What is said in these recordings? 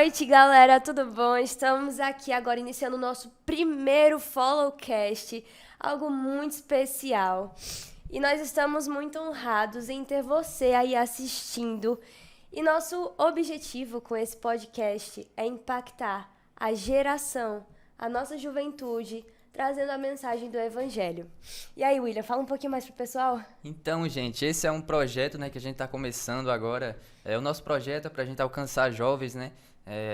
noite, galera, tudo bom? Estamos aqui agora iniciando o nosso primeiro Followcast, algo muito especial. E nós estamos muito honrados em ter você aí assistindo. E nosso objetivo com esse podcast é impactar a geração, a nossa juventude, trazendo a mensagem do Evangelho. E aí, William, fala um pouquinho mais pro pessoal. Então, gente, esse é um projeto, né, que a gente está começando agora. O nosso projeto é para a gente alcançar jovens, né,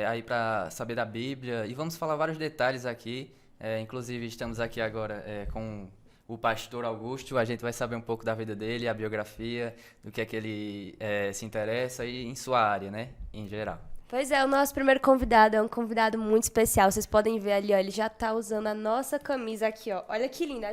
aí para saber da Bíblia. E vamos falar vários detalhes aqui. Inclusive, estamos aqui agora com o pastor Augusto. A gente vai saber um pouco da vida dele, a biografia, do que é que ele se interessa e em sua área, né, em geral. Pois é, o nosso primeiro convidado é um convidado muito especial. Vocês podem ver ali, ó, ele já tá usando a nossa camisa aqui, ó. Olha que linda.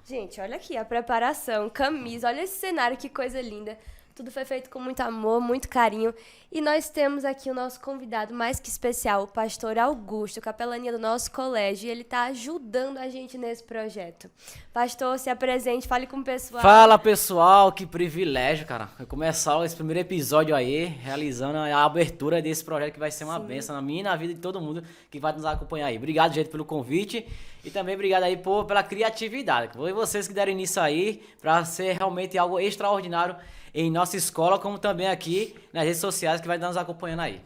Gente, olha aqui a preparação, camisa, olha esse cenário, que coisa linda. Tudo foi feito com muito amor, muito carinho. E nós temos aqui o nosso convidado mais que especial, o pastor Augusto, capelania do nosso colégio. E ele está ajudando a gente nesse projeto. Pastor, se apresente, fale com o pessoal. Fala, pessoal, que privilégio, cara. Eu começar esse primeiro episódio aí, realizando a abertura desse projeto que vai ser uma bênção na minha e na vida de todo mundo que vai nos acompanhar aí. Obrigado, gente, pelo convite. E também obrigado aí pela criatividade. Foi vocês que deram início aí para ser realmente algo extraordinário em nossa escola, como também aqui nas redes sociais que vai nos acompanhando aí.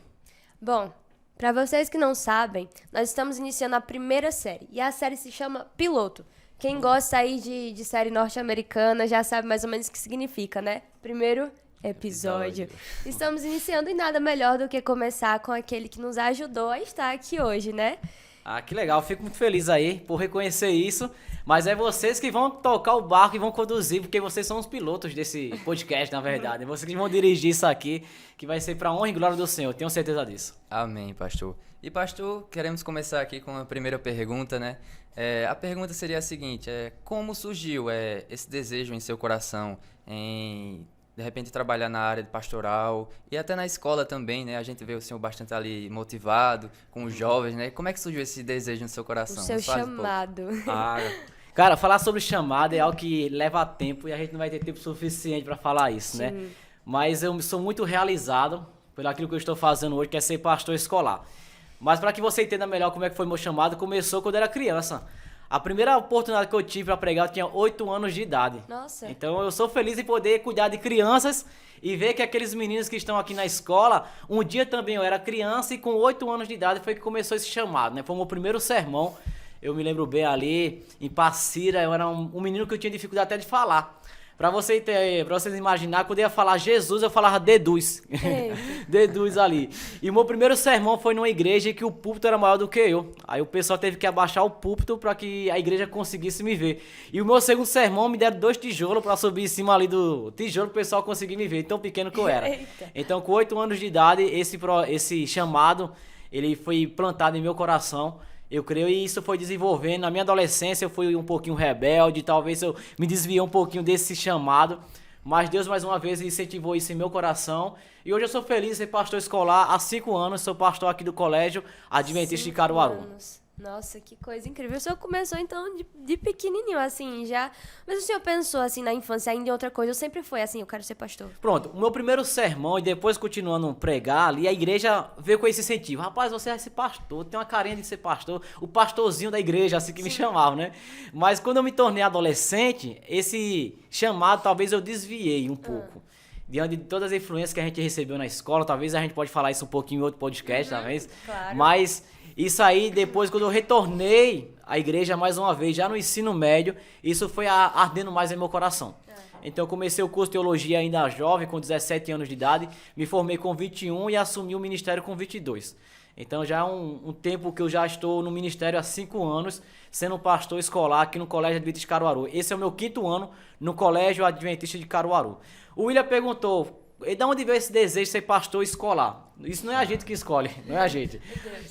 Bom, para vocês que não sabem, nós estamos iniciando a primeira série. E a série se chama Piloto. Quem gosta aí de série norte-americana já sabe mais ou menos o que significa, né? Primeiro episódio. Estamos iniciando e nada melhor do que começar com aquele que nos ajudou a estar aqui hoje, né? Ah, que legal. Fico muito feliz aí por reconhecer isso. Mas é vocês que vão tocar o barco e vão conduzir, porque vocês são os pilotos desse podcast, na verdade. É vocês que vão dirigir isso aqui, que vai ser para honra e glória do Senhor. Tenho certeza disso. Amém, pastor. E, pastor, queremos começar aqui com a primeira pergunta, né? A pergunta seria a seguinte, como surgiu esse desejo em seu coração em, de repente, trabalhar na área de pastoral e até na escola também, né? A gente vê o senhor bastante ali motivado com os jovens, né? Como é que surgiu esse desejo no seu coração? O seu chamado. Cara, falar sobre chamado é algo que leva tempo e a gente não vai ter tempo suficiente para falar isso, né? Mas eu sou muito realizado por aquilo que eu estou fazendo hoje, que é ser pastor escolar. Mas para que você entenda melhor como é que foi meu chamado, começou quando eu era criança. A primeira oportunidade que eu tive para pregar, eu tinha 8 anos de idade. Nossa. Então eu sou feliz em poder cuidar de crianças e ver que aqueles meninos que estão aqui na escola, um dia também eu era criança e com 8 anos de idade foi que começou esse chamado, né? Foi o meu primeiro sermão. Eu me lembro bem ali, em Passira, eu era um menino que eu tinha dificuldade até de falar. Pra vocês imaginar, quando eu ia falar Jesus, eu falava deduz. Deduz ali. E o meu primeiro sermão foi numa igreja que o púlpito era maior do que eu. Aí o pessoal teve que abaixar o púlpito para que a igreja conseguisse me ver. E o meu segundo sermão me deram 2 tijolos para subir em cima ali do tijolo pro pessoal conseguir me ver, tão pequeno que eu era. Eita. Então, com 8 anos de idade, esse chamado, ele foi plantado em meu coração. Eu creio, e isso foi desenvolvendo. Na minha adolescência eu fui um pouquinho rebelde, talvez eu me desviei um pouquinho desse chamado, mas Deus mais uma vez incentivou isso em meu coração. E hoje eu sou feliz em ser pastor escolar há 5 anos, sou pastor aqui do Colégio Adventista de Caruaru. 5 anos. Nossa, que coisa incrível. O senhor começou, então, de pequenininho, assim, já... Mas o senhor pensou, assim, na infância, ainda em outra coisa? Eu sempre foi assim, eu quero ser pastor. Pronto, o meu primeiro sermão e depois continuando a pregar ali, a igreja veio com esse incentivo. Rapaz, você vai ser pastor, tem uma carinha de ser pastor. O pastorzinho da igreja, assim que me chamavam, né? Mas quando eu me tornei adolescente, esse chamado talvez eu desviei um pouco. Diante de todas as influências que a gente recebeu na escola, talvez a gente pode falar isso um pouquinho em outro podcast, talvez. Claro. Mas isso aí, depois, quando eu retornei à igreja mais uma vez, já no ensino médio, isso foi ardendo mais em meu coração. Então eu comecei o curso de teologia ainda jovem, com 17 anos de idade, me formei com 21 e assumi o ministério com 22. Então já é um tempo que eu já estou no ministério há 5 anos, sendo pastor escolar aqui no Colégio Adventista de Caruaru. Esse é o meu 5º ano no Colégio Adventista de Caruaru. O William perguntou, e de onde veio esse desejo de ser pastor escolar? Isso não é a gente que escolhe, não é a gente.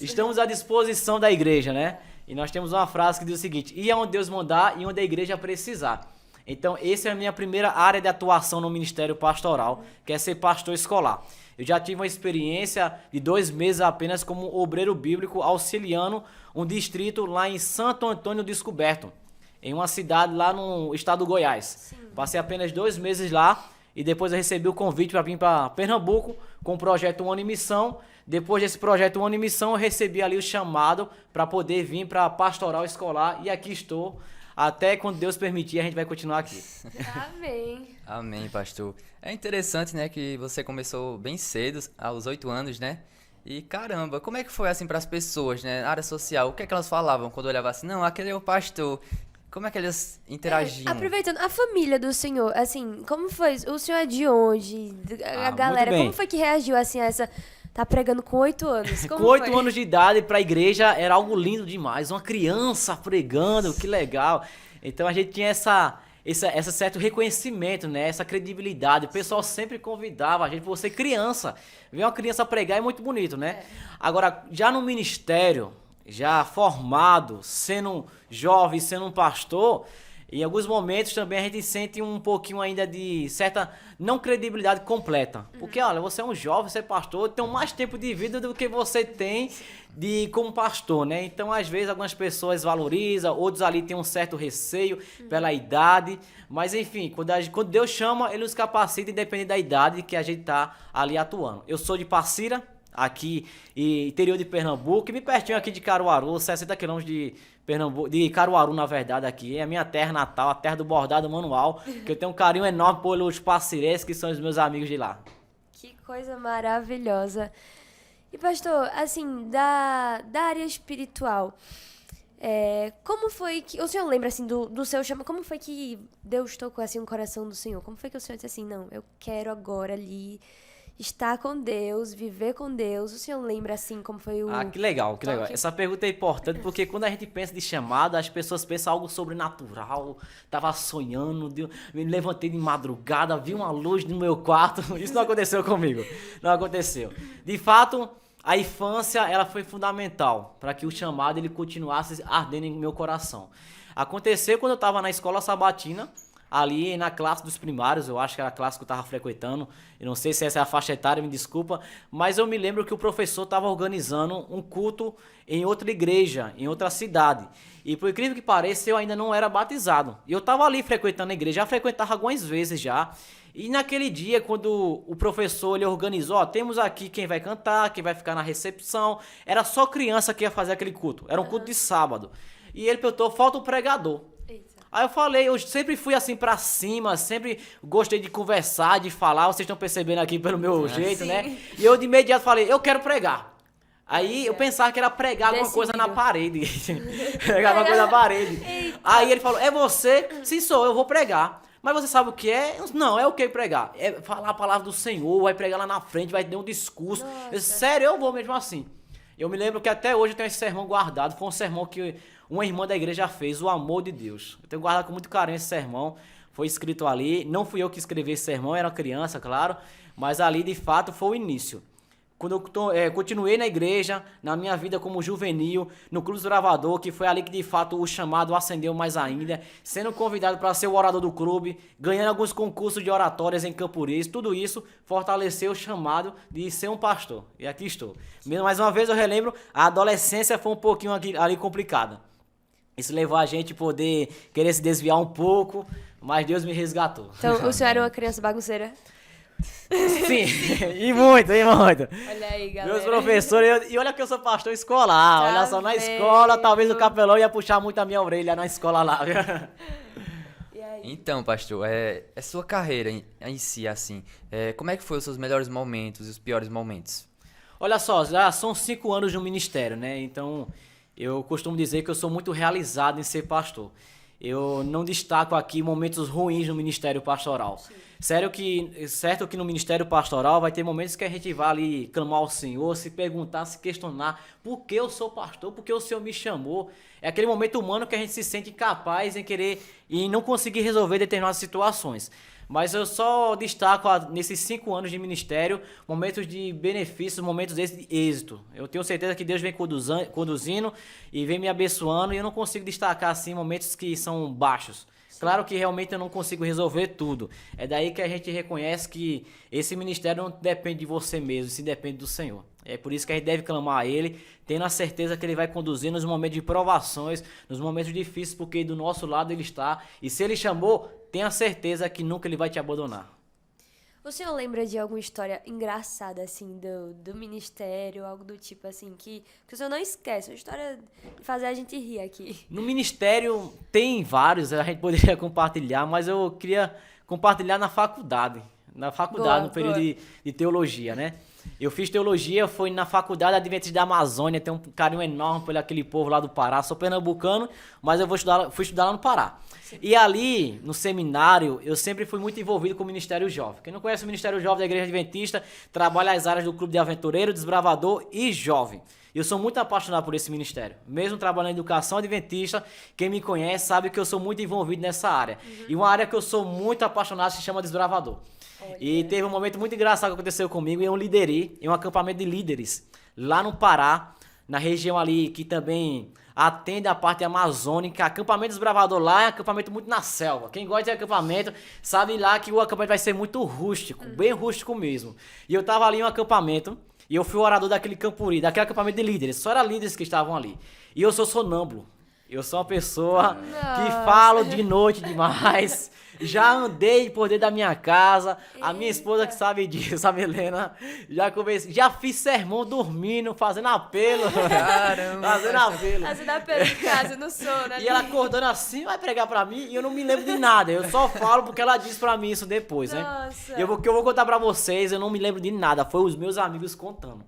Estamos à disposição da igreja, né? E nós temos uma frase que diz o seguinte, ir aonde Deus mandar e onde a igreja precisar. Então, essa é a minha primeira área de atuação no ministério pastoral, que é ser pastor escolar. Eu já tive uma experiência de 2 meses apenas como obreiro bíblico auxiliando um distrito lá em Santo Antônio Descoberto, em uma cidade lá no estado do Goiás. Passei apenas 2 meses lá e depois eu recebi o convite para vir para Pernambuco com o projeto Um Ano em Missão. Depois desse projeto Um Ano em Missão, eu recebi ali o chamado para poder vir para pastoral escolar e aqui estou. Até quando Deus permitir, a gente vai continuar aqui. Amém. Amém, pastor. É interessante, né, que você começou bem cedo, aos 8 anos, né? E caramba, como é que foi assim para as pessoas, né, na área social? O que é que elas falavam quando olhavam assim? Não, aquele é o pastor. Como é que eles interagiam? Aproveitando, a família do senhor, assim, como foi? O senhor é de onde? A galera, muito bem. como foi que reagiu, assim, a essa... Tá pregando com 8 anos. Como Com 8 foi? anos de idade, para a igreja era algo lindo demais. Uma criança pregando, que legal. Então a gente tinha esse certo reconhecimento, né? Essa credibilidade. O pessoal sempre convidava a gente, você criança. Ver uma criança pregar é muito bonito, né? Agora, já no ministério, já formado, sendo jovem, sendo um pastor, em alguns momentos também a gente sente um pouquinho ainda de certa não credibilidade completa. Porque, olha, você é um jovem, você é pastor, tem mais tempo de vida do que você tem como pastor, né? Então, às vezes, algumas pessoas valorizam, outros ali têm um certo receio pela idade. Mas, enfim, quando Deus chama, Ele nos capacita, independente da idade que a gente tá ali atuando. Eu sou de Passira, aqui interior de Pernambuco, e me pertinho aqui de Caruaru, 60 quilômetros de Pernambuco, de Caruaru, na verdade, aqui. É a minha terra natal, a terra do bordado manual, que eu tenho um carinho enorme pelos pacirenses, que são os meus amigos de lá. Que coisa maravilhosa. E, pastor, assim, da área espiritual, como foi que... O senhor lembra, assim, do seu chama? Como foi que Deus tocou, assim, o coração do senhor? Como foi que o senhor disse assim, não, eu quero agora ali estar com Deus, viver com Deus? O senhor lembra, assim, como foi o... Ah, que legal, que legal. toque? Essa pergunta é importante porque quando a gente pensa de chamada, as pessoas pensam algo sobrenatural. Tava sonhando, me levantei de madrugada, vi uma luz no meu quarto. Isso não aconteceu comigo. Não aconteceu. De fato, a infância, ela foi fundamental para que o chamado ele continuasse ardendo em meu coração. Aconteceu quando eu estava na escola sabatina, ali na classe dos primários, eu acho que era a classe que eu estava frequentando, eu não sei se essa é a faixa etária, me desculpa, mas eu me lembro que o professor estava organizando um culto em outra igreja, em outra cidade. E por incrível que pareça, eu ainda não era batizado. E eu estava ali frequentando a igreja, já frequentava algumas vezes já. E naquele dia, quando o professor ele organizou, ó, temos aqui quem vai cantar, quem vai ficar na recepção, era só criança que ia fazer aquele culto, era um culto de sábado. E ele perguntou, falta o pregador. Eita. Aí eu falei, eu sempre fui assim pra cima, sempre gostei de conversar, de falar, vocês estão percebendo aqui pelo meu jeito, Sim. né? E eu de imediato falei, eu quero pregar. Aí eu pensava que era pregar alguma coisa na parede. Pregar alguma coisa na parede. Eita. Aí ele falou, é você? Sim, sou eu, vou pregar. Mas você sabe o que é? Não, é o que pregar? É falar a palavra do Senhor, vai pregar lá na frente, vai ter um discurso. Eu, sério, eu vou mesmo assim. Eu me lembro que até hoje eu tenho esse sermão guardado, foi um sermão que uma irmã da igreja fez, o amor de Deus. Eu tenho guardado com muito carinho esse sermão, foi escrito ali, não fui eu que escrevi esse sermão, era uma criança, claro, mas ali de fato foi o início. Quando eu continuei na igreja, na minha vida como juvenil, no Clube do Gravador, que foi ali que de fato o chamado acendeu mais ainda, sendo convidado para ser o orador do clube, ganhando alguns concursos de oratórias em Camporis, tudo isso fortaleceu o chamado de ser um pastor. E aqui estou. Mais uma vez eu relembro, a adolescência foi um pouquinho ali complicada. Isso levou a gente a poder querer se desviar um pouco, mas Deus me resgatou. Então, o senhor era uma criança bagunceira? Sim, e muito. Olha aí, galera. Meus professores, e olha que eu sou pastor escolar, Tá olha só, na vendo? escola, talvez o capelão ia puxar muito a minha orelha na escola lá. E aí? Então, pastor, é sua carreira em si, assim, como é que foi os seus melhores momentos e os piores momentos? Olha só, já são 5 anos no ministério, né? Então, eu costumo dizer que eu sou muito realizado em ser pastor. Eu não destaco aqui momentos ruins no ministério pastoral. Sim. Certo que no ministério pastoral vai ter momentos que a gente vai ali clamar ao Senhor, se perguntar, se questionar, por que eu sou pastor, por que o Senhor me chamou? É aquele momento humano que a gente se sente incapaz em querer e não conseguir resolver determinadas situações. Mas eu só destaco nesses 5 anos de ministério momentos de benefícios, momentos de êxito. Eu tenho certeza que Deus vem conduzindo e vem me abençoando e eu não consigo destacar assim momentos que são baixos. Claro que realmente eu não consigo resolver tudo. É daí que a gente reconhece que esse ministério não depende de você mesmo, sim depende do Senhor. É por isso que a gente deve clamar a Ele, tendo a certeza que Ele vai conduzir nos momentos de provações, nos momentos difíceis, porque do nosso lado Ele está. E se Ele chamou, tenha certeza que nunca Ele vai te abandonar. O senhor lembra de alguma história engraçada, assim, do ministério, algo do tipo, assim, que o senhor não esquece? Uma história de fazer a gente rir aqui. No ministério tem vários, a gente poderia compartilhar, mas eu queria compartilhar na faculdade. Na faculdade, Boa, no período boa. de teologia, né? Eu fiz teologia, foi na faculdade Adventista da Amazônia, tenho um carinho enorme por aquele povo lá do Pará. Sou pernambucano, mas eu fui estudar lá no Pará. E ali, no seminário, eu sempre fui muito envolvido com o Ministério Jovem. Quem não conhece o Ministério Jovem da Igreja Adventista, trabalha as áreas do Clube de Aventureiro, Desbravador e Jovem. Eu sou muito apaixonado por esse ministério. Mesmo trabalhando em educação adventista, quem me conhece sabe que eu sou muito envolvido nessa área. E uma área que eu sou muito apaixonado se chama Desbravador. E teve um momento muito engraçado que aconteceu comigo e eu liderei em um acampamento de líderes lá no Pará, na região ali que também atende a parte amazônica. Acampamento Desbravador lá é um acampamento muito na selva. Quem gosta de acampamento sabe lá que o acampamento vai ser muito rústico, bem rústico mesmo. E eu tava ali em um acampamento e eu fui o orador daquele campuri, daquele acampamento de líderes. Só eram líderes que estavam ali. E eu sou sonâmbulo. Eu sou uma pessoa que falo de noite demais. Já andei por dentro da minha casa. A minha esposa que sabe disso, a Milena. Já fiz sermão dormindo, fazendo apelo. Caramba. Fazendo apelo. Fazendo apelo em casa, no sono. E ela acordando assim, vai pregar pra mim e eu não me lembro de nada. Eu só falo porque ela disse pra mim isso depois, né? Nossa. O que eu vou contar pra vocês, eu não me lembro de nada. Foi os meus amigos contando.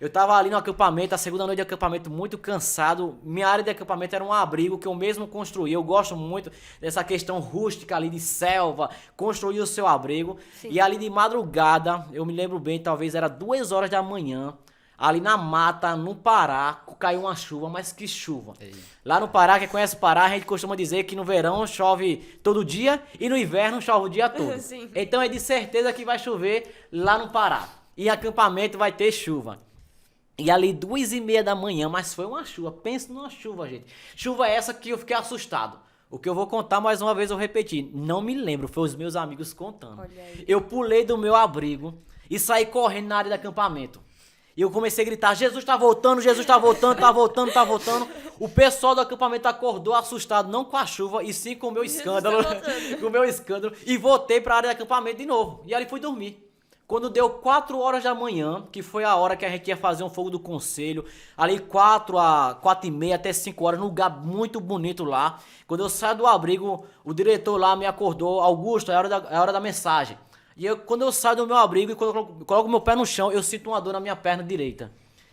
Eu tava ali no acampamento, a segunda noite de acampamento, muito cansado. Minha área de acampamento era um abrigo que eu mesmo construí. Eu gosto muito dessa questão rústica ali de selva, construir o seu abrigo. Sim. E ali de madrugada, eu me lembro bem, talvez era 2 horas da manhã, ali na mata, no Pará, caiu uma chuva, mas que chuva. Ei. Lá no Pará, quem conhece o Pará, a gente costuma dizer que no verão chove todo dia e no inverno chove o dia todo. Sim. Então é de certeza que vai chover lá no Pará. E acampamento vai ter chuva. E ali 2h30 da manhã, mas foi uma chuva. Pensa numa chuva, gente. Chuva essa que eu fiquei assustado. O que eu vou contar mais uma vez, eu repeti. Não me lembro, foi os meus amigos contando. Olha aí. Eu pulei do meu abrigo e saí correndo na área de acampamento. E eu comecei a gritar, Jesus tá voltando, Jesus tá voltando, tá voltando, tá voltando. O pessoal do acampamento acordou assustado, não com a chuva, e sim com o meu escândalo. tá voltando. Com o meu escândalo. E voltei pra área de acampamento de novo. E ali fui dormir. Quando deu 4 horas da manhã, que foi a hora que a gente ia fazer um fogo do conselho, ali 4h30 até 5 horas, num lugar muito bonito lá. Quando eu saio do abrigo, o diretor lá me acordou, Augusto, é a hora da mensagem. E quando eu saio do meu abrigo e quando eu coloco meu pé no chão, eu sinto uma dor na minha perna direita.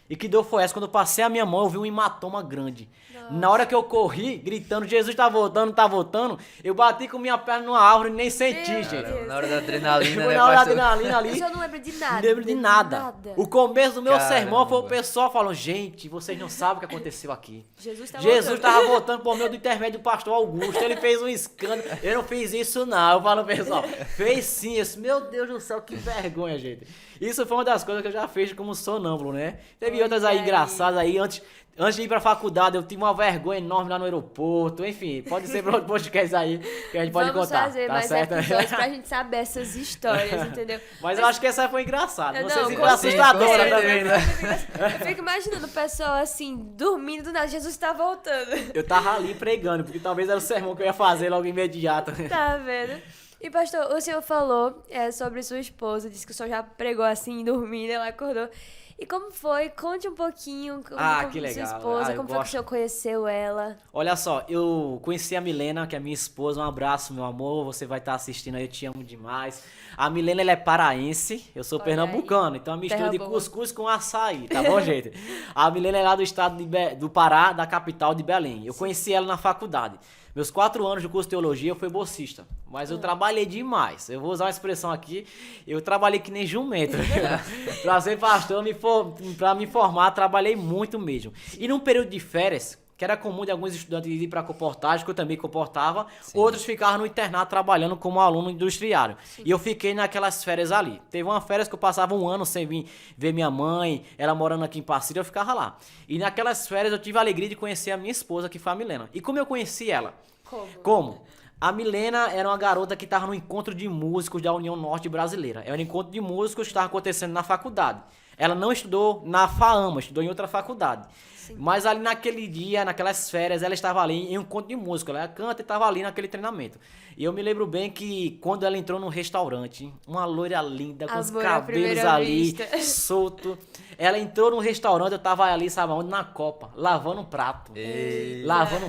E que dor foi essa? Quando eu passei a minha mão, eu vi um hematoma grande. Na hora que eu corri, gritando, Jesus tá voltando, eu bati com minha perna numa árvore e nem senti, Meu gente. Deus. Na hora da adrenalina, Foi né, na hora da pastor? adrenalina ali. O senhor não lembra de nada? Não lembro de nada. O começo do meu Caramba. sermão foi o pessoal falando, gente, vocês não sabem o que aconteceu aqui. Jesus tá Jesus voltando. tava voltando por meio do intermédio do pastor Augusto, ele fez um escândalo. Eu não fiz isso não, eu falo pessoal, fez sim. Eu disse, meu Deus do céu, que vergonha, gente. Isso foi uma das coisas que eu já fiz como sonâmbulo, né? Teve Olha outras aí aí. engraçadas aí, antes de ir pra faculdade, eu tive uma vergonha enorme lá no aeroporto, enfim, pode ser pra outro podcast aí que a gente pode Vamos contar, fazer tá mais certo? episódios pra gente saber essas histórias, entendeu? Mas eu acho que essa foi engraçada, não sei Não, se com foi assustadora certeza. também, né? Eu fico imaginando o pessoal assim, dormindo do nada, Jesus tá voltando. Eu tava ali pregando, porque talvez era o sermão que eu ia fazer logo imediato. Tá vendo? E pastor, o senhor falou sobre sua esposa, disse que o senhor já pregou assim, dormindo, ela acordou. E como foi? Conte um pouquinho como Que foi legal. sua esposa, Eu como foi que o gosto. senhor conheceu ela. Olha só, eu conheci a Milena, que é minha esposa. Um abraço, meu amor. Você vai estar assistindo aí, eu te amo demais. A Milena, ela é paraense, eu sou Olha pernambucano. Então, a mistura Terra de boa. cuscuz com açaí, tá bom, gente? A Milena é lá do estado do Pará, da capital de Belém. Eu conheci ela na faculdade. Meus 4 anos de curso de teologia, eu fui bolsista. Mas eu trabalhei demais. Eu vou usar uma expressão aqui. Eu trabalhei que nem jumento. Pra ser pastor, pra me formar, trabalhei muito mesmo. E num período de férias, que era comum de alguns estudantes ir para comportagem, que eu também comportava, outros ficavam no internato trabalhando como aluno industriário. E eu fiquei naquelas férias ali. Teve uma férias que eu passava 1 ano sem vir ver minha mãe, ela morando aqui em Passira, eu ficava lá. E naquelas férias eu tive a alegria de conhecer a minha esposa, que foi a Milena. E como eu conheci ela? Como? A Milena era uma garota que estava no encontro de músicos da União Norte Brasileira. Era um encontro de músicos que estava acontecendo na faculdade. Ela não estudou na FAAMA, estudou em outra faculdade. Mas ali naquele dia, naquelas férias, ela estava ali em um conto de música. Ela canta e estava ali naquele treinamento. E eu me lembro bem que quando ela entrou no restaurante, uma loira linda, com os Amor à cabelos primeira ali, vista. solto. Ela entrou no restaurante, eu tava ali, sabe onde? Na copa, lavando um prato. Lavando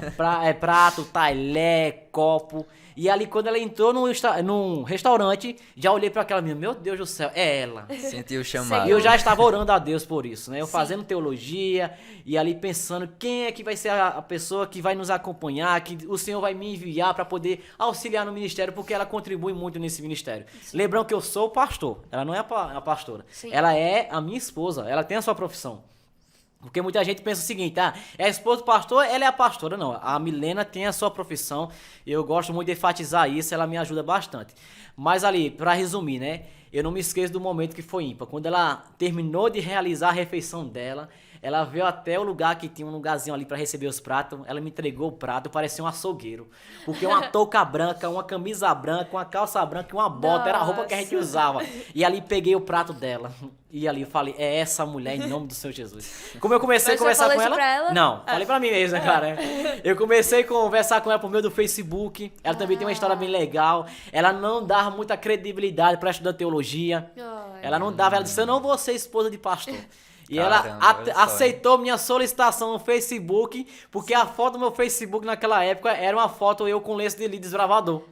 prato, talher, copo. E ali, quando ela entrou num restaurante, já olhei pra aquela menina, meu Deus do céu, é ela. Sentiu o chamado. E eu já estava orando a Deus por isso, né? Eu fazendo teologia e ali pensando quem é que vai ser a pessoa que vai nos acompanhar, que o Senhor vai me enviar para poder auxiliar no ministério, porque ela contribui muito nesse ministério. Lembrando que eu sou o pastor, ela não é a pastora. Sim. Ela é a minha esposa, ela tem a sua profissão. Porque muita gente pensa o seguinte, é a esposa do pastor, ela é a pastora. Não, a Milena tem a sua profissão, eu gosto muito de enfatizar isso, ela me ajuda bastante. Mas ali, para resumir, né, eu não me esqueço do momento que foi ímpar. Quando ela terminou de realizar a refeição dela, ela veio até o lugar que tinha um lugarzinho ali para receber os pratos, ela me entregou o prato, parecia um açougueiro. Porque uma touca branca, uma camisa branca, uma calça branca e uma bota, era a roupa que a gente usava. E ali peguei o prato dela. E ali eu falei, é essa mulher em nome do Senhor Jesus. Como eu comecei a conversar com ela... Pra ela? Não, falei pra mim mesmo, né, cara? Eu comecei a conversar com ela por meio do Facebook. Ela também tem uma história bem legal. Ela não dava muita credibilidade pra estudar teologia. Ela não dava, ela disse, eu não vou ser esposa de pastor. E Caramba, ela olha só, aceitou minha solicitação no Facebook, porque a foto do meu Facebook naquela época era uma foto eu com lenço de desbravador.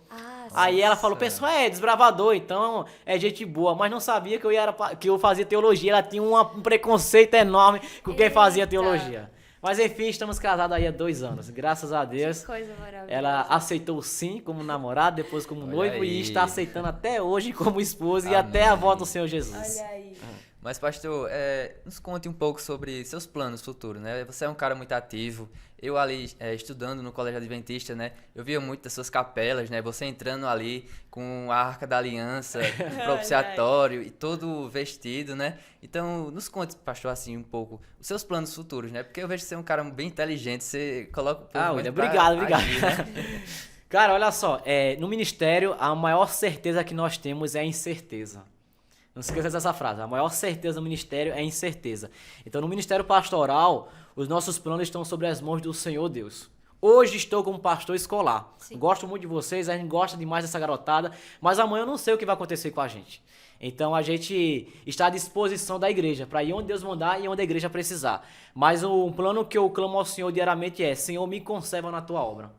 Aí ela falou, pessoal, é desbravador, então é gente boa, mas não sabia que eu fazia teologia, ela tinha um preconceito enorme com quem fazia teologia. Mas enfim, estamos casados aí há 2 anos, graças a Deus. Que coisa maravilhosa. Ela aceitou sim como namorado, depois como Olha noivo aí. e está aceitando até hoje como esposa e Amém. até a volta do Senhor Jesus. Olha aí. Mas, pastor, nos conte um pouco sobre seus planos futuros, né? Você é um cara muito ativo. Eu ali, estudando no Colégio Adventista, né? Eu via muito das suas capelas, né? Você entrando ali com a Arca da Aliança, o propiciatório e todo vestido, né? Então, nos conte, pastor, assim, um pouco os seus planos futuros, né? Porque eu vejo que você é um cara bem inteligente, você coloca o povo muito pra obrigado. agir, né? Cara, olha só, no ministério a maior certeza que nós temos é a incerteza. Não se esqueça dessa frase, a maior certeza do ministério é a incerteza. Então no ministério pastoral, os nossos planos estão sobre as mãos do Senhor Deus. Hoje estou como pastor escolar. Sim. Gosto muito de vocês, a gente gosta demais dessa garotada, mas amanhã eu não sei o que vai acontecer com a gente. Então a gente está à disposição da igreja, para ir onde Deus mandar e onde a igreja precisar. Mas um plano que eu clamo ao Senhor diariamente é, Senhor, me conserva na tua obra.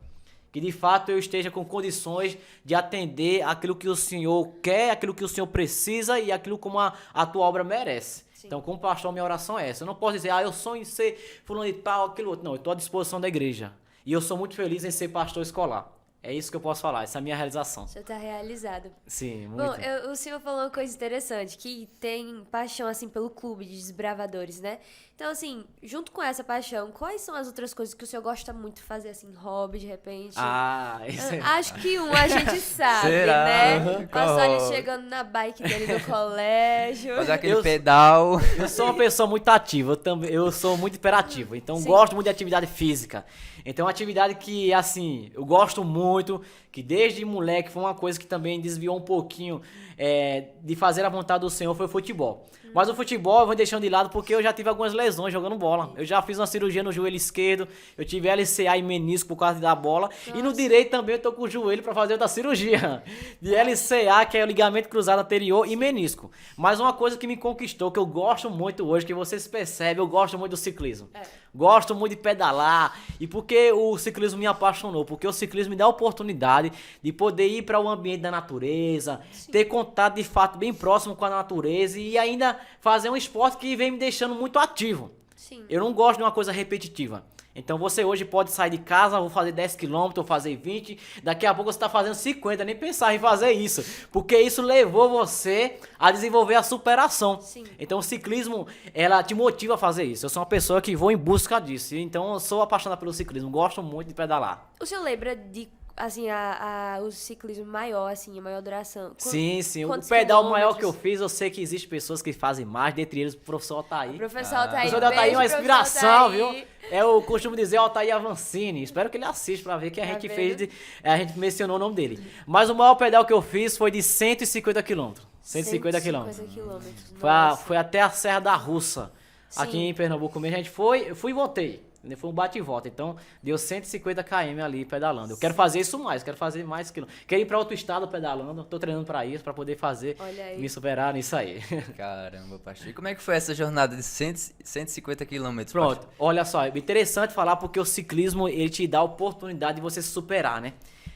Que de fato eu esteja com condições de atender aquilo que o Senhor quer, aquilo que o Senhor precisa e aquilo como a tua obra merece. Sim. Então, como pastor, minha oração é essa. Eu não posso dizer, eu sonho em ser fulano e tal, aquilo outro. Não, eu estou à disposição da igreja. E eu sou muito feliz em ser pastor escolar. É isso que eu posso falar, essa é a minha realização. Você tá realizado. Sim, muito. Bom, o senhor falou uma coisa interessante, que tem paixão, assim, pelo clube de desbravadores, né? Então, assim, junto com essa paixão, quais são as outras coisas que o senhor gosta muito de fazer, assim, hobby, de repente? Isso é... Acho que a gente sabe, Será? né? Uhum. Passar ele Qual? chegando na bike dele no colégio. Fazer aquele Eu- pedal. Eu sou uma pessoa muito ativa, eu sou muito hiperativo, então Sim. gosto muito de atividade física. Então é uma atividade que, assim, eu gosto muito, que desde moleque foi uma coisa que também desviou um pouquinho de fazer a vontade do Senhor, foi o futebol. Mas o futebol eu vou deixando de lado porque eu já tive algumas lesões jogando bola. Eu já fiz uma cirurgia no joelho esquerdo, eu tive LCA e menisco por causa da bola. E no direito também eu tô com o joelho para fazer outra cirurgia. De LCA, que é o ligamento cruzado anterior, e menisco. Mas uma coisa que me conquistou, que eu gosto muito hoje, que vocês percebem, eu gosto muito do ciclismo. Gosto muito de pedalar. E por que o ciclismo me apaixonou? Porque o ciclismo me dá a oportunidade de poder ir para o ambiente da natureza, ter contato de fato bem próximo com a natureza e ainda fazer um esporte que vem me deixando muito ativo. Sim. Eu não gosto de uma coisa repetitiva. Então você hoje pode sair de casa, vou fazer 10 km, vou fazer 20, daqui a pouco você está fazendo 50, nem pensar em fazer isso. Porque isso levou você a desenvolver a superação. Sim. Então o ciclismo, ela te motiva a fazer isso. Eu sou uma pessoa que vou em busca disso. Então eu sou apaixonado pelo ciclismo, gosto muito de pedalar. O senhor lembra de, assim, o ciclismo maior, assim, a maior duração? Sim. O Quantos pedal maior que eu quilômetros? fiz, eu sei que existem pessoas que fazem mais, dentre eles o professor Altair. Professor Altair, O professor Altair é uma beijo, inspiração, professor viu? Altair. Eu costumo dizer Altair Avancini. Espero que ele assista pra ver que a Tá gente vendo? fez, a gente mencionou o nome dele. Mas o maior pedal que eu fiz foi de 150 km. 150 km. quilômetros. Foi até a Serra da Russa. Aqui em Pernambuco mesmo a gente foi, eu fui e voltei. Foi um bate e volta, então deu 150 km ali pedalando. Eu quero fazer isso mais, quero fazer mais quilômetros. Quero ir para outro estado pedalando, tô treinando para isso, para poder fazer, me superar nisso aí. Caramba, pastor. E como é que foi essa jornada de 150 quilômetros, Pronto, pastor? olha só, é interessante falar porque o ciclismo ele te dá a oportunidade de você se superar, né?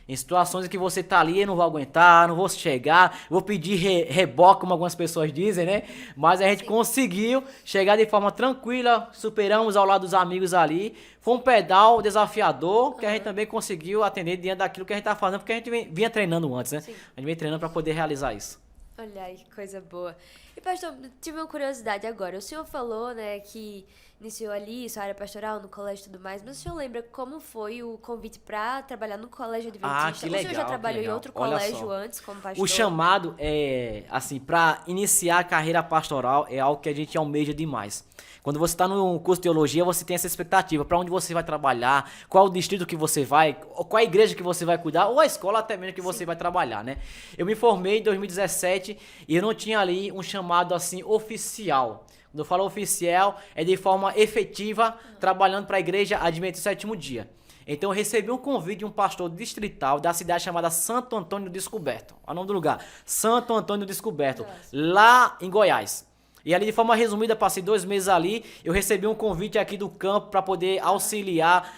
Em situações em que você tá ali, eu não vou aguentar, não vou chegar, vou pedir reboque, como algumas pessoas dizem, né? Mas a gente conseguiu chegar de forma tranquila, superamos ao lado dos amigos ali. Foi um pedal desafiador que a gente também conseguiu atender diante daquilo que a gente tá fazendo, porque a gente vinha treinando antes, né? Sim. A gente vinha treinando para poder realizar isso. Olha aí, que coisa boa. E, pastor, tive uma curiosidade agora. O senhor falou, né, que iniciou ali sua área pastoral no colégio e tudo mais, mas o senhor lembra como foi o convite para trabalhar no colégio adventista? Que legal, o senhor já trabalhou em outro Olha colégio só. antes como pastor? O chamado é, assim, para iniciar a carreira pastoral é algo que a gente almeja demais. Quando você está no curso de teologia, você tem essa expectativa, para onde você vai trabalhar, qual o distrito que você vai, qual a igreja que você vai cuidar, ou a escola até mesmo que você vai trabalhar, né? Eu me formei em 2017 e eu não tinha ali um chamado assim oficial. Quando eu falo oficial, é de forma efetiva, trabalhando para a igreja Adventista do Sétimo Dia. Então eu recebi um convite de um pastor distrital da cidade chamada Santo Antônio Descoberto. Olha o nome do lugar, Santo Antônio Descoberto, lá em Goiás. E ali, de forma resumida, passei 2 meses ali, eu recebi um convite aqui do campo para poder auxiliar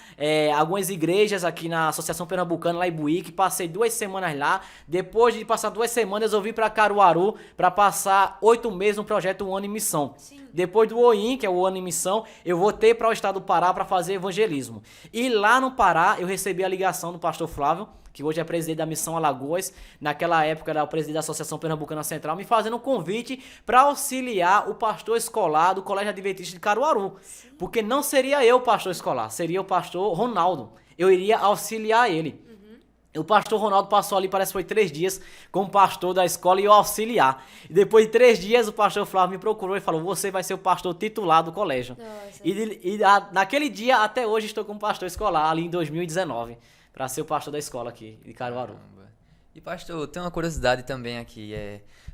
algumas igrejas aqui na Associação Pernambucana, lá em Buíque. Passei 2 semanas lá. Depois de passar 2 semanas, eu vim para Caruaru para passar 8 meses no projeto O Ano em Missão. Sim. Depois do OIM, que é o Ano em Missão, eu voltei para o estado do Pará para fazer evangelismo. E lá no Pará, eu recebi a ligação do pastor Flávio, que hoje é presidente da Missão Alagoas, naquela época era o presidente da Associação Pernambucana Central, me fazendo um convite para auxiliar o pastor escolar do Colégio Adventista de Caruaru. Sim. Porque não seria eu o pastor escolar, seria o pastor Ronaldo. Eu iria auxiliar ele. O pastor Ronaldo passou ali, parece que foi 3 dias, como pastor da escola e eu auxiliar. E depois de 3 dias, o pastor Flávio me procurou e falou, você vai ser o pastor titular do colégio. Naquele dia, até hoje, estou como pastor escolar, ali em 2019. Para ser o pastor da escola aqui, de Caruaru. Caramba. E pastor, tem uma curiosidade também aqui,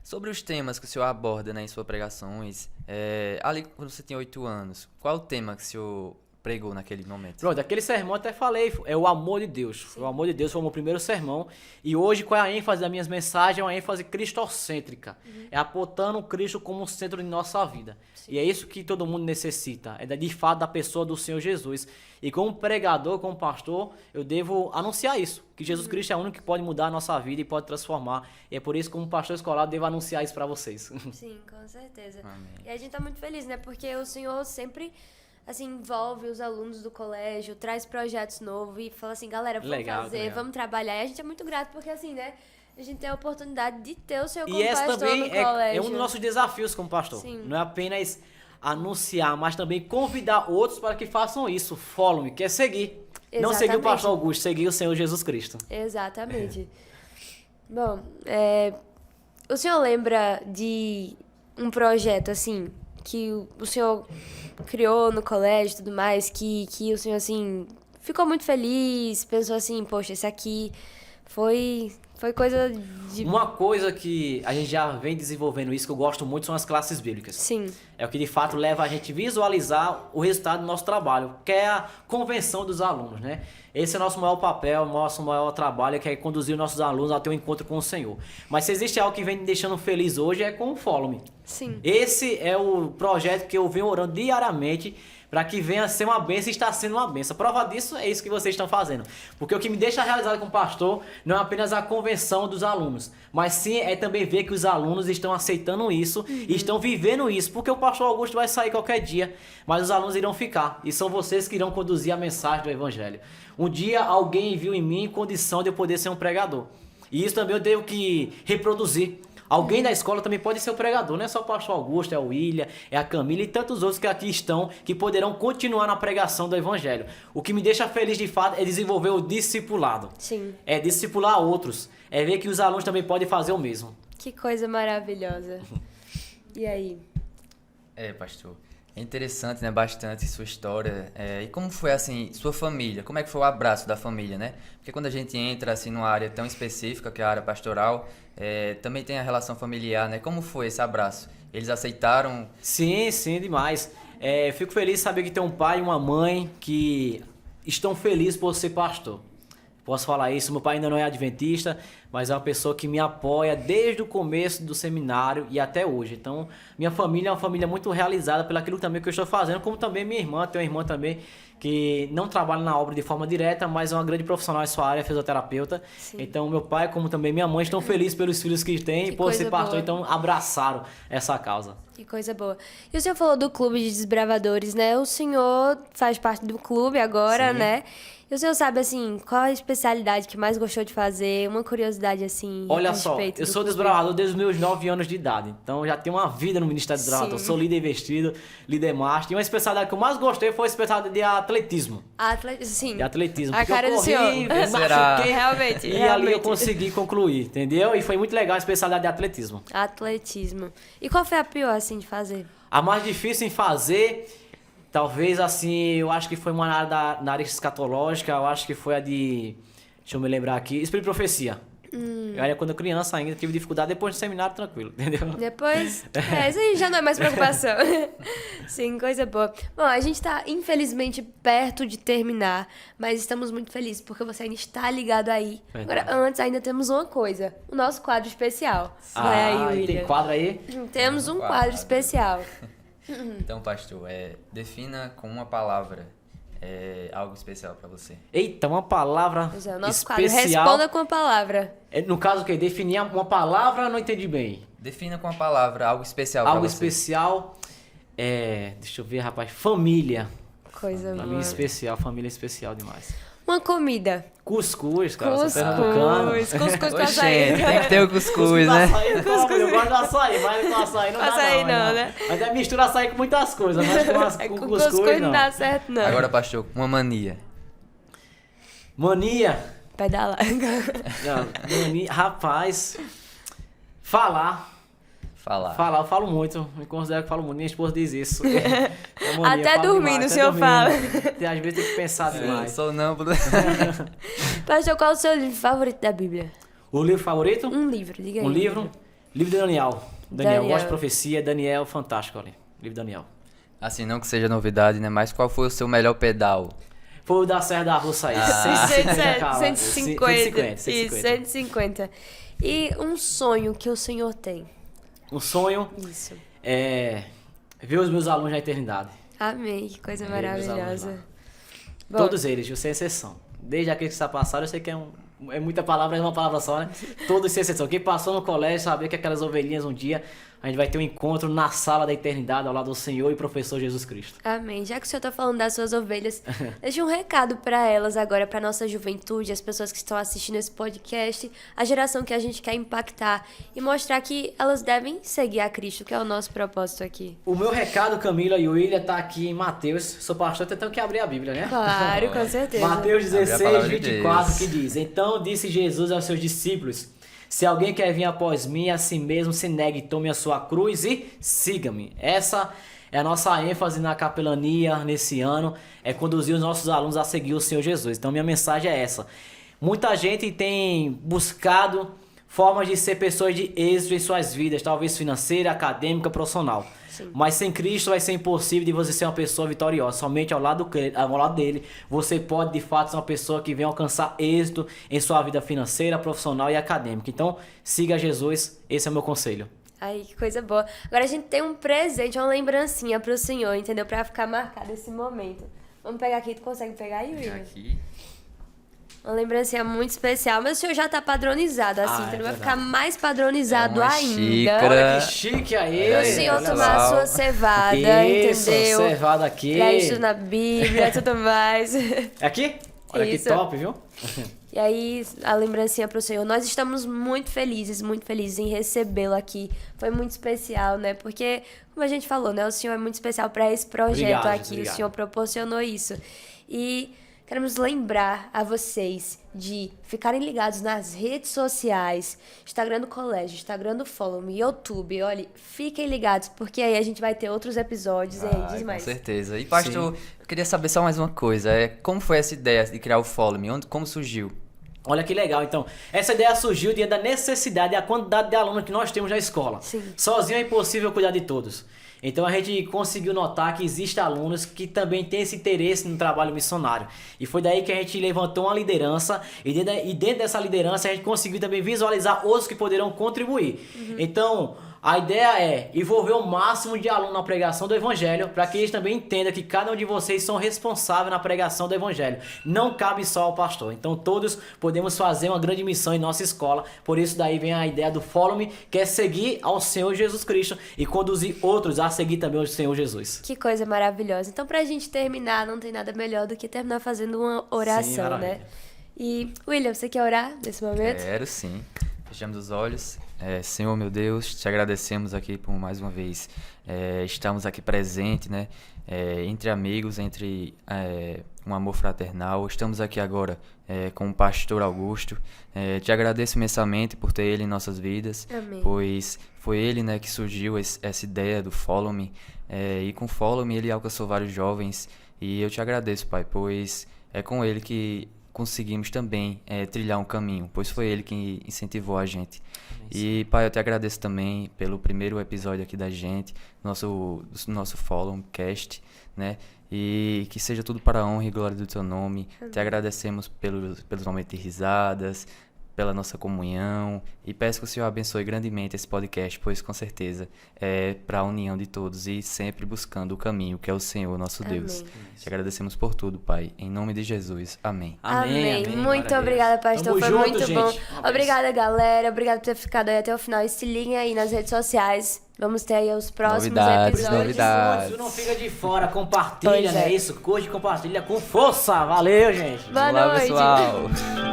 sobre os temas que o senhor aborda, né, em suas pregações. Ali quando você tinha 8 anos, qual o tema que o senhor pregou naquele momento? Pronto, aquele sermão até falei, é o amor de Deus. Sim. O amor de Deus foi o meu primeiro sermão. E hoje, qual é a ênfase das minhas mensagens? É uma ênfase cristocêntrica. É apontando Cristo como o centro de nossa vida. Sim. E é isso que todo mundo necessita. É de fato da pessoa do Senhor Jesus. E como pregador, como pastor, eu devo anunciar isso. Que Jesus Cristo é o único que pode mudar a nossa vida e pode transformar. E é por isso que como pastor escolar, eu devo anunciar isso para vocês. Sim, com certeza. Amém. E a gente tá muito feliz, né? Porque o Senhor sempre assim, envolve os alunos do colégio, traz projetos novos e fala assim, galera, vamos fazer, vamos trabalhar. E a gente é muito grato porque, assim, né, a gente tem a oportunidade de ter o senhor como pastor no colégio. E esse também é um dos nossos desafios como pastor. Sim. Não é apenas anunciar, mas também convidar outros para que façam isso. Follow-me, que é seguir. Exatamente. Não seguir o pastor Augusto, seguir o Senhor Jesus Cristo. Exatamente. Bom, o senhor lembra de um projeto, assim, que o senhor criou no colégio e tudo mais, que o senhor, assim, ficou muito feliz, pensou assim, poxa, esse aqui foi coisa de... Uma coisa que a gente já vem desenvolvendo isso, que eu gosto muito, são as classes bíblicas. Sim. É o que de fato leva a gente a visualizar o resultado do nosso trabalho, que é a convenção dos alunos, né? Esse é o nosso maior papel, o nosso maior trabalho, que é conduzir os nossos alunos a ter um encontro com o Senhor. Mas se existe algo que vem me deixando feliz hoje, é com o Follow-me. Sim. Esse é o projeto que eu venho orando diariamente para que venha a ser uma bênção e está sendo uma bênção. Prova disso é isso que vocês estão fazendo. Porque o que me deixa realizado como pastor não é apenas a convenção dos alunos, mas sim é também ver que os alunos estão aceitando isso e estão vivendo isso. Porque o pastor Augusto vai sair qualquer dia, mas os alunos irão ficar. E são vocês que irão conduzir a mensagem do Evangelho. Um dia alguém viu em mim condição de eu poder ser um pregador. E isso também eu devo que reproduzir. Alguém da escola também pode ser o pregador, não é só o pastor Augusto, é o William, é a Camila e tantos outros que aqui estão, que poderão continuar na pregação do Evangelho. O que me deixa feliz de fato é desenvolver o discipulado. Sim. É discipular outros, é ver que os alunos também podem fazer o mesmo. Que coisa maravilhosa. E aí? Pastor, é interessante, né, bastante sua história. E como foi, assim, sua família? Como é que foi o abraço da família, né? Porque quando a gente entra, assim, numa área tão específica, que é a área pastoral, também tem a relação familiar, né? Como foi esse abraço? Eles aceitaram? Sim, demais. Fico feliz de saber que tem um pai e uma mãe que estão felizes por ser pastor. Posso falar isso, meu pai ainda não é adventista, mas é uma pessoa que me apoia desde o começo do seminário e até hoje. Então, minha família é uma família muito realizada pelo aquilo também que eu estou fazendo, como também minha irmã, tenho uma irmã também que não trabalha na obra de forma direta, mas é uma grande profissional em sua área, fisioterapeuta. Sim. Então, meu pai, como também minha mãe, estão felizes pelos filhos que têm e Que por ser coisa pastor, boa. então abraçaram essa causa. Que coisa boa. E o senhor falou do Clube de Desbravadores, né? O senhor faz parte do clube agora, Sim. né? E o senhor sabe, assim, qual a especialidade que mais gostou de fazer? Uma curiosidade, assim, Olha a só, respeito eu do sou clube. desbravador desde os meus 9 anos de idade. Então já tenho uma vida no Ministério do Desbravador. Sim. Sou líder vestido, líder master. E uma especialidade que eu mais gostei foi a especialidade de atletismo. Sim. De atletismo. A porque cara eu do corri, senhor. me Será? machuquei, Realmente, e ali realmente. eu consegui concluir, entendeu? E foi muito legal a especialidade de atletismo. Atletismo. E qual foi a pior, assim, de fazer? A mais difícil em fazer, talvez assim, eu acho que foi uma na área escatológica, eu acho que foi a de, deixa eu me lembrar aqui, Espírito de Profecia. Eu era quando criança ainda, tive dificuldade, depois do seminário tranquilo, entendeu? Depois, isso aí já não é mais preocupação. Sim, coisa boa. Bom, a gente tá, infelizmente, perto de terminar, mas estamos muito felizes porque você ainda está ligado aí. Verdade. Agora, antes, ainda temos uma coisa, o nosso quadro especial. Vai aí, e William. tem quadro aí? Temos um Quadro. quadro especial. Então, pastor, defina com uma palavra algo especial pra você. Eita, uma palavra Pois é, o nosso quadro. especial. Responda com a palavra. No caso, o que? Definir uma palavra, não entendi bem. Defina com a palavra algo especial Algo pra você. especial, deixa eu ver, rapaz, família. Coisa Pra mim, boa. especial, família especial demais. Uma comida. Cuscuz, cara, sou pernambucano. Cuscuz com Oxê, açaí. tem que ter o cuscuz, com né? açaí, eu gosto do açaí, mas com açaí não dá Açaí não. não, né? Mas é mistura açaí com muitas coisas, mas com Com cuscuz cuscuz não. não dá certo, não. Agora, pastor, uma mania. Mania. Pedalar. Não, mania. Rapaz, falar, eu falo muito, me considero que falo muito, minha esposa diz isso. É mania, Até eu falo dormindo, demais, o até senhor fala. Às vezes tem que pensar demais. Sonâmbulo. Pastor, qual é o seu livro favorito da Bíblia? O livro favorito? Um livro, diga aí. Um livro? Livro de Daniel. Daniel. Gosto de profecia, Daniel, fantástico ali. Livro de Daniel. Assim, não que seja novidade, né? Mas qual foi o seu melhor pedal? Foi o da Serra da Russa aí. 150. 150. Isso, 150. E um sonho que o senhor tem? Um sonho Isso. é ver os meus alunos na eternidade. Amém, que coisa Ver meus alunos maravilhosa. lá. Bom, Todos eles, sem exceção. Desde aqueles que já passaram, eu sei que é muita palavra, é uma palavra só, né? Todos sem exceção. Quem passou no colégio sabia que aquelas ovelhinhas um dia a gente vai ter um encontro na sala da eternidade ao lado do Senhor e professor Jesus Cristo. amém. Já que o senhor tá falando das suas ovelhas, deixa um recado pra elas agora, pra nossa juventude, as pessoas que estão assistindo esse podcast, a geração que a gente quer impactar e mostrar que elas devem seguir a Cristo, que é o nosso propósito aqui. O meu recado, Camila e William, tá aqui em Mateus. Sou pastor, tentando que abrir a Bíblia, né? Claro, com certeza. Mateus Abre a 16, palavra de 24, Deus. que diz: Então disse Jesus aos seus discípulos: Se alguém quer vir após mim, a si mesmo se negue, tome a sua cruz e siga-me. Essa é a nossa ênfase na capelania nesse ano, é conduzir os nossos alunos a seguir o Senhor Jesus. Então minha mensagem é essa. Muita gente tem buscado formas de ser pessoas de êxito em suas vidas, talvez financeira, acadêmica, profissional. Sim. Mas sem Cristo vai ser impossível de você ser uma pessoa vitoriosa. Somente ao lado dele, você pode de fato ser uma pessoa que vem alcançar êxito em sua vida financeira, profissional e acadêmica. Então, siga Jesus, esse é o meu conselho. Ai, que coisa boa. Agora a gente tem um presente, uma lembrancinha pro senhor, entendeu? Pra ficar marcado esse momento. Vamos pegar aqui, tu consegue pegar aí, William? Aqui. Uma lembrancinha muito especial, mas o senhor já tá padronizado, assim, Ah, então ele é vai verdade. ficar mais padronizado É uma ainda. xícara. Olha que chique aí. E o senhor olha tomar a só. sua cevada, Isso, entendeu? cevada aqui. Pra isso na Bíblia e tudo mais. É aqui? Olha Isso. que top, viu? E aí, a lembrancinha pro senhor. Nós estamos muito felizes em recebê-lo aqui. Foi muito especial, né? Porque, como a gente falou, né? O senhor é muito especial para esse projeto Obrigado, aqui. obrigado. O senhor proporcionou isso. E queremos lembrar a vocês de ficarem ligados nas redes sociais, Instagram do colégio, Instagram do Follow Me, YouTube. Olha, fiquem ligados, porque aí a gente vai ter outros episódios. E aí, diz Com mais. certeza. E pastor, eu queria saber só mais uma coisa. Como foi essa ideia de criar o Follow Me? Como surgiu? Olha que legal, então. Essa ideia surgiu diante da necessidade e a quantidade de alunos que nós temos na escola. Sim. Sozinho é impossível cuidar de todos. Então a gente conseguiu notar que existem alunos que também têm esse interesse no trabalho missionário. E foi daí que a gente levantou uma liderança e dentro dessa liderança a gente conseguiu também visualizar outros que poderão contribuir. Então a ideia é envolver o máximo de alunos na pregação do evangelho para que eles também entendam que cada um de vocês são responsáveis na pregação do evangelho. Não cabe só ao pastor. Então todos podemos fazer uma grande missão em nossa escola. Por isso daí vem a ideia do Follow Me, que é seguir ao Senhor Jesus Cristo e conduzir outros a seguir também o Senhor Jesus. Que coisa maravilhosa. Então, pra gente terminar, não tem nada melhor do que terminar fazendo uma oração, maravilha. né? E, William, você quer orar nesse momento? Quero sim. Fechamos os olhos. Senhor, meu Deus, te agradecemos aqui por mais uma vez estarmos aqui presentes, né? Entre amigos, entre um amor fraternal. Estamos aqui agora com o pastor Augusto. Te agradeço imensamente por ter ele em nossas vidas. Amém. Pois foi ele, né, que surgiu essa ideia do Follow Me. E com o Follow Me ele alcançou vários jovens. E eu te agradeço, Pai, pois é com ele que conseguimos também trilhar um caminho, pois foi ele que incentivou a gente. E, Pai, eu te agradeço também pelo primeiro episódio aqui da gente, nosso Follow Cast, né? E que seja tudo para a honra e glória do teu nome. Te agradecemos pelos momentos de risadas, pela nossa comunhão, e peço que o Senhor abençoe grandemente esse podcast, pois com certeza é para a união de todos e sempre buscando o caminho que é o Senhor, nosso Deus. Te agradecemos por tudo, Pai. Em nome de Jesus. Amém. Amém. Muito Maravilha. obrigada, pastor. Tamo Foi junto, muito gente. bom. Um abraço. Obrigada, galera. Obrigada por ter ficado aí até o final. E se liguem aí nas redes sociais. Vamos ter aí os próximos Novidades, episódios. novidades. Não fica de fora, compartilha, Pois é. né? Isso, curte e compartilha com força. Valeu, gente. Boa Olá, noite. pessoal.